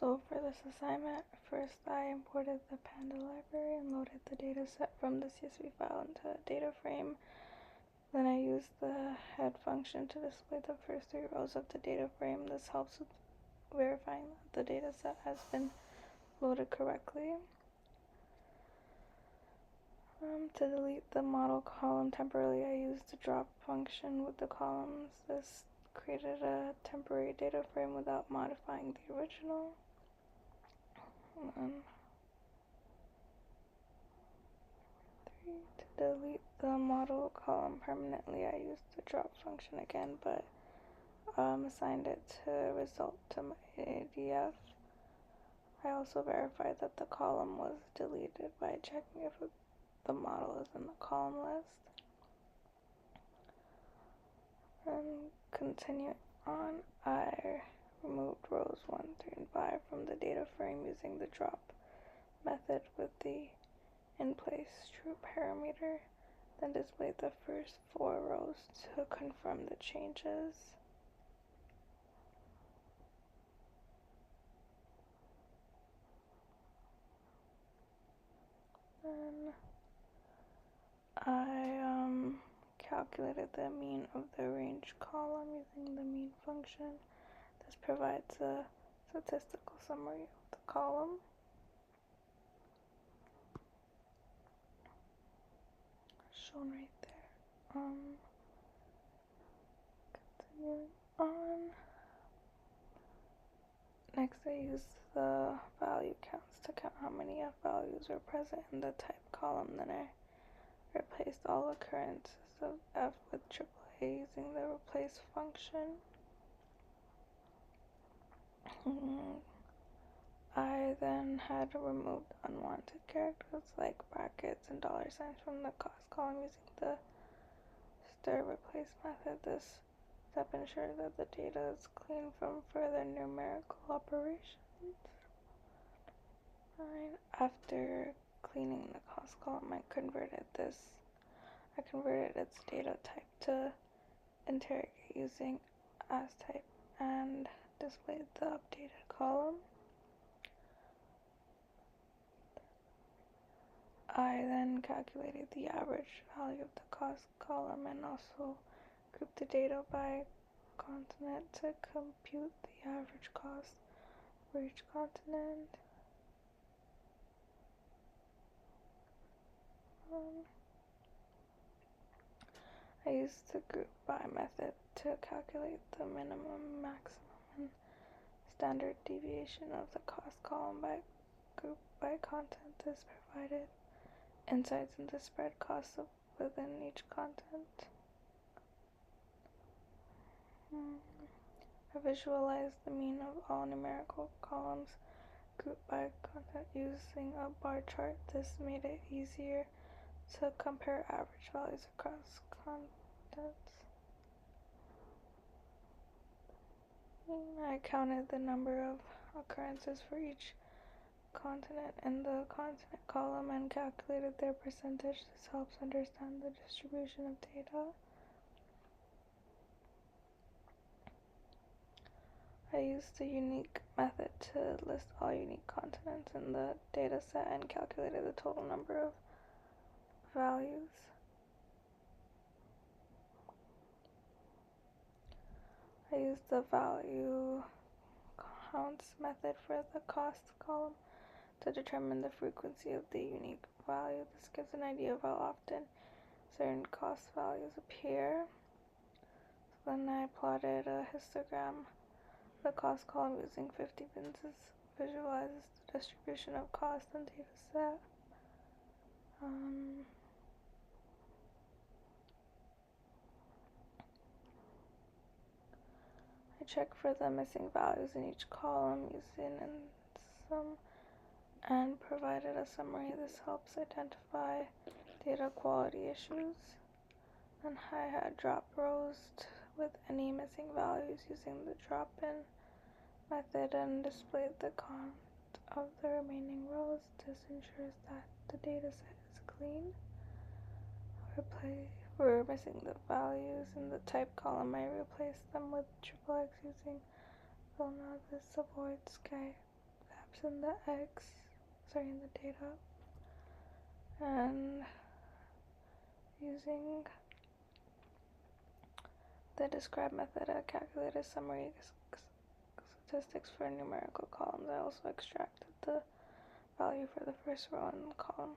So for this assignment, first I imported the Panda library and loaded the dataset from the CSV file into a data frame. Then I used the head function to display the first 3 rows of the data frame. This helps with verifying that the dataset has been loaded correctly. To delete the model column temporarily, I used the drop function with the columns. This created a temporary data frame without modifying the original. To delete the model column permanently, I used the drop function again, but assigned it to result to my ADF. I also verified that the column was deleted by checking if the model is in the column list. And continuing on, I removed rows 1, 3, and 5 from the data frame using the drop method with the in-place true parameter, then displayed the first 4 rows to confirm the changes. Then I calculated the mean of the range column using the mean function. This provides a statistical summary of the column. Shown right there. Continuing on. Next, I used the value counts to count how many F values were present in the type column. Then I replaced all occurrences of F with AAA using the replace function. I then had removed unwanted characters like brackets and $signs from the cost column using the stir replace method. This step ensures that the data is clean from further numerical operations. After cleaning the cost column, I converted its data type to interrogate using asType and displayed the updated column. I then calculated the average value of the cost column and also grouped the data by continent to compute the average cost for each continent. I used the group by method to calculate the minimum, maximum, and standard deviation of the cost column by group by content. This provided insights into spread costs within each content. I visualized the mean of all numerical columns grouped by content using a bar chart. This made it easier to compare average values across contents. I counted the number of occurrences for each continent in the continent column and calculated their percentage. This helps understand the distribution of data. I used the unique method to list all unique continents in the dataset and calculated the total number of values. I used the value counts method for the cost column to determine the frequency of the unique value. This gives an idea of how often certain cost values appear. So then I plotted a histogram. The cost column using 50 bins visualizes the distribution of cost and data set. I check for the missing values in each column using some and provided a summary. This helps identify data quality issues. And I had drop rows with any missing values using the drop-in method and displayed the count of the remaining rows. This ensures that the data set is clean. For missing the values in the type column, I replaced them with XXX using Vilna. This avoids gaps in the in the data, and using the describe method, I calculated summary statistics for numerical columns. I also extracted the value for the first row and column.